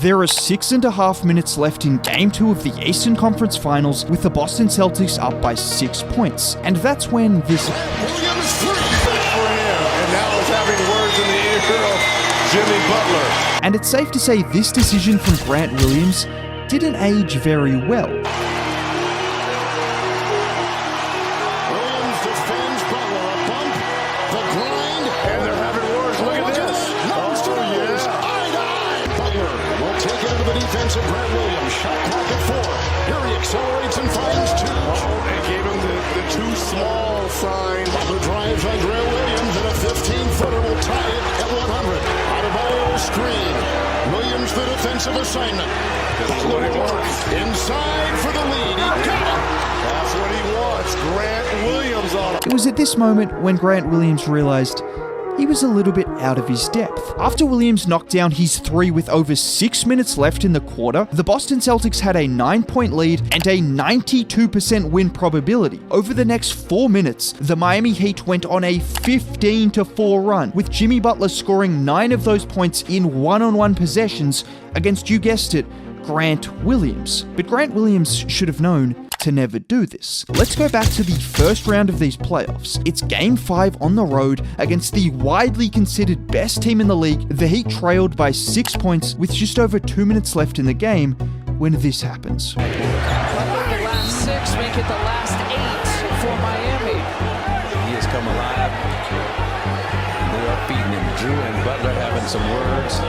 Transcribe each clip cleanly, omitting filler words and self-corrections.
There are 6.5 minutes left in Game 2 of the Eastern Conference Finals, with the Boston Celtics up by 6 points. And that's when this... Williams free for him, and now he's having words in the ear of Himmy Butler. And it's safe to say this decision from Grant Williams didn't age very well. Williams defends Butler, a bump, the grind, and they're having words. Look at this. Butler will take it into the defense of Grant Williams. Shot clock at 4. Here he accelerates and finds 2. They gave him the too small sign. Butler drives on Grant Williams, and a 15-footer will tie it at 100. Adebayo screen. Williams the defensive assignment. That's what he wants. Inside for the lead. He got it. That's what he wants. Grant Williams on it. It was at this moment when Grant Williams realized he was a little bit out of his depth. After Williams knocked down his 3 with over 6 minutes left in the quarter, the Boston Celtics had a 9-point lead and a 92% win probability. Over the next 4 minutes, the Miami Heat went on a 15-4 run, with Jimmy Butler scoring 9 of those points in one-on-one possessions against, you guessed it, Grant Williams. But Grant Williams should have known to never do this. Let's go back to the first round of these playoffs. It's Game 5 on the road against the widely considered best team in the league. The Heat trailed by 6 points with just over 2 minutes left in the game when this happens. The last 6 make it the last 8 for Miami. He has come alive. They are feeding him. Drew and Butler having some words.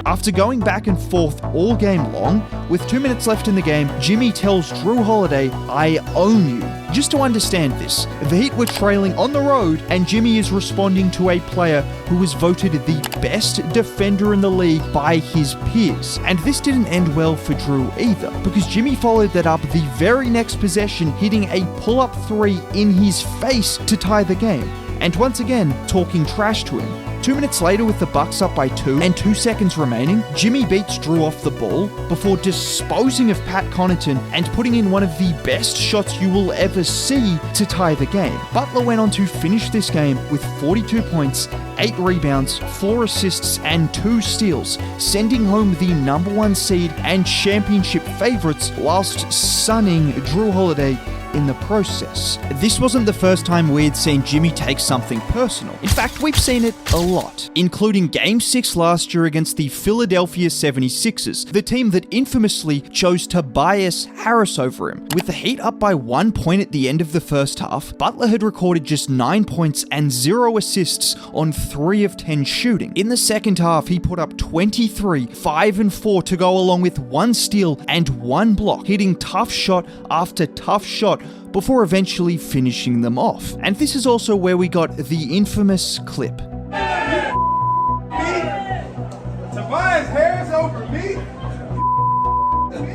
After going back and forth all game long, with 2 minutes left in the game, Jimmy tells Drew Holiday, "I own you." Just to understand this, the Heat were trailing on the road, and Jimmy is responding to a player who was voted the best defender in the league by his peers. And this didn't end well for Drew either, because Jimmy followed that up the very next possession, hitting a pull-up 3 in his face to tie the game, and once again talking trash to him. 2 minutes later, with the Bucks up by 2 and 2 seconds remaining, Jimmy beats Drew off the ball before disposing of Pat Connaughton and putting in one of the best shots you will ever see to tie the game. Butler went on to finish this game with 42 points, 8 rebounds, 4 assists, and 2 steals, sending home the #1 seed and championship favorites whilst sunning Drew Holiday in the process. This wasn't the first time we had seen Jimmy take something personal. In fact, we've seen it a lot, including Game 6 last year against the Philadelphia 76ers, the team that infamously chose Tobias Harris over him. With the Heat up by 1 point at the end of the first half, Butler had recorded just 9 points and 0 assists on 3 of 10 shooting. In the second half, he put up 23, 5 and 4 to go along with 1 steal and 1 block, hitting tough shot after tough shot before eventually finishing them off. And this is also where we got the infamous clip. Tobias Harris over me?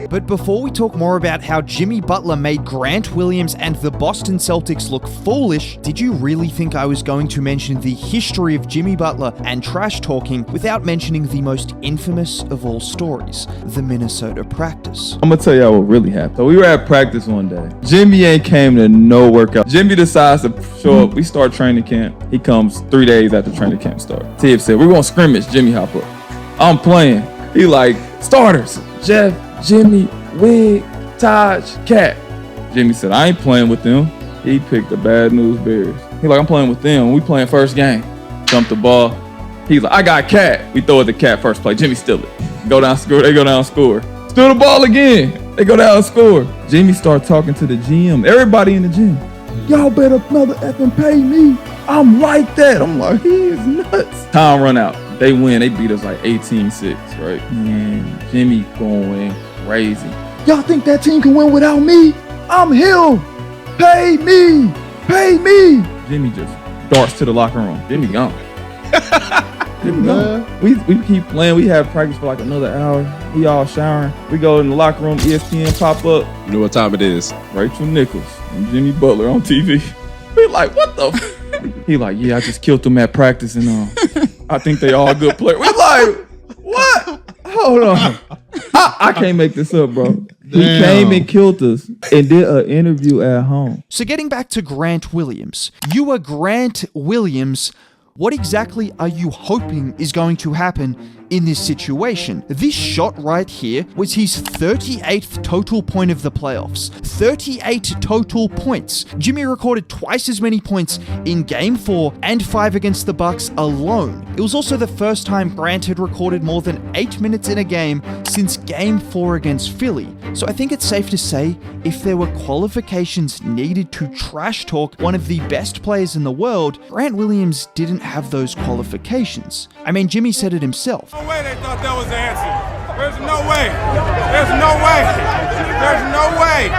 But before we talk more about how Jimmy Butler made Grant Williams and the Boston Celtics look foolish, did you really think I was going to mention the history of Jimmy Butler and trash talking without mentioning the most infamous of all stories, the Minnesota practice? I'm gonna tell y'all what really happened. So we were at practice one day. Jimmy ain't came to no workout. Jimmy decides to show up. We start training camp. He comes 3 days after training camp start. Tibbs said, "We're gonna scrimmage." Jimmy hop up. I'm playing. He like, "Starters, Jeff, Jimmy, Wig, Taj, Cat." Jimmy said, "I ain't playing with them." He picked the Bad News Bears. He like, "I'm playing with them. We playing first game." Dump the ball. He's like, "I got Cat." We throw it to Cat first play. Jimmy steal it. Go down, score. They go down, score. Steal the ball again. They go down, score. Jimmy start talking to the GM. Everybody in the gym. "Y'all better mother effing pay me. I'm like that." I'm like, he is nuts. Time run out. They win. They beat us like 18-6, right? Man, Jimmy going crazy. "Y'all think that team can win without me? I'm him. Pay me. Pay me." Jimmy just darts to the locker room. Jimmy gone. Jimmy gone. We keep playing. We have practice for like another hour. We all showering. We go in the locker room. ESPN pop up. You know what time it is? Rachel Nichols and Jimmy Butler on TV. We like, what the f-? He like, "Yeah, I just killed them at practice and I think they all good players." We like, what? Hold on. I can't make this up, bro. He came and killed us and did an interview at home. So getting back to Grant Williams. You are Grant Williams. What exactly are you hoping is going to happen in this situation. This shot right here was his 38th total point of the playoffs. 38 total points. Jimmy recorded twice as many points in Game 4 and 5 against the Bucks alone. It was also the first time Grant had recorded more than 8 minutes in a game since Game 4 against Philly. So I think it's safe to say if there were qualifications needed to trash talk one of the best players in the world, Grant Williams didn't have those qualifications. I mean, Jimmy said it himself. No way they thought that was the answer. There's no way. There's no way. There's no way.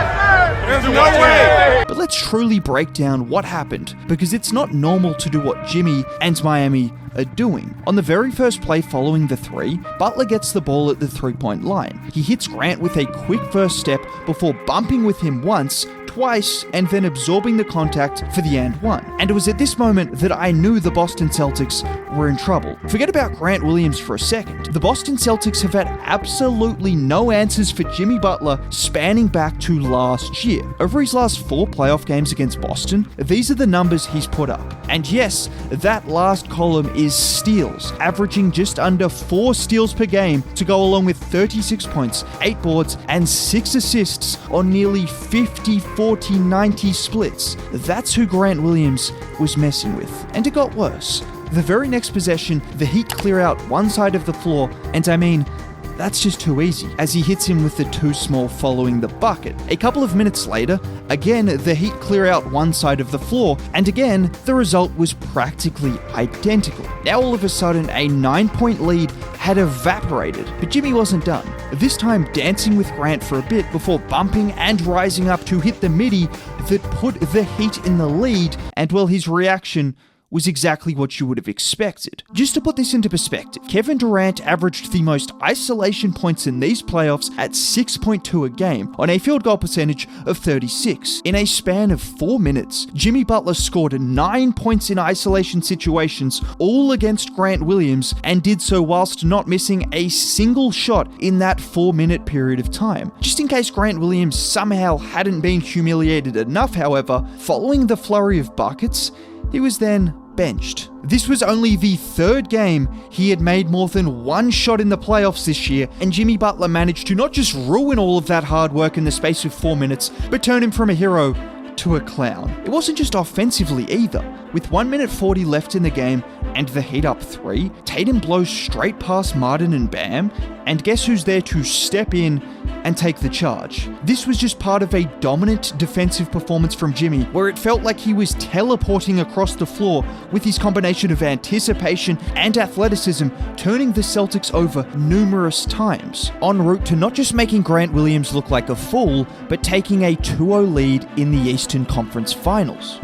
There's no way. But let's truly break down what happened, because it's not normal to do what Jimmy and Miami are doing. On the very first play following the three, Butler gets the ball at the three-point line. He hits Grant with a quick first step before bumping with him once, twice, and then absorbing the contact for the and one. And it was at this moment that I knew the Boston Celtics were in trouble. Forget about Grant Williams for a second. The Boston Celtics have had absolutely no answers for Jimmy Butler spanning back to last year. Over his last 4 playoff games against Boston, these are the numbers he's put up. And yes, that last column is steals, averaging just under 4 steals per game to go along with 36 points, 8 boards, and 6 assists on nearly 50 40-90 splits. That's who Grant Williams was messing with. And it got worse. The very next possession, the Heat clear out one side of the floor, and I mean, that's just too easy, as he hits him with the too small following the bucket. A couple of minutes later, again, the Heat clear out one side of the floor, and again, the result was practically identical. Now all of a sudden, a 9-point lead had evaporated, but Jimmy wasn't done. This time dancing with Grant for a bit before bumping and rising up to hit the midi that put the Heat in the lead, and well, his reaction was exactly what you would have expected. Just to put this into perspective, Kevin Durant averaged the most isolation points in these playoffs at 6.2 a game on a field goal percentage of 36. In a span of 4 minutes, Jimmy Butler scored 9 points in isolation situations, all against Grant Williams, and did so whilst not missing a single shot in that 4-minute period of time. Just in case Grant Williams somehow hadn't been humiliated enough, however, following the flurry of buckets, he was then benched. This was only the 3rd game he had made more than 1 shot in the playoffs this year, and Jimmy Butler managed to not just ruin all of that hard work in the space of 4 minutes, but turn him from a hero to a clown. It wasn't just offensively either. With 1 minute 40 left in the game and the Heat up 3, Tatum blows straight past Martin and Bam, and guess who's there to step in and take the charge? This was just part of a dominant defensive performance from Jimmy, where it felt like he was teleporting across the floor with his combination of anticipation and athleticism, turning the Celtics over numerous times, en route to not just making Grant Williams look like a fool, but taking a 2-0 lead in the Eastern Conference Finals.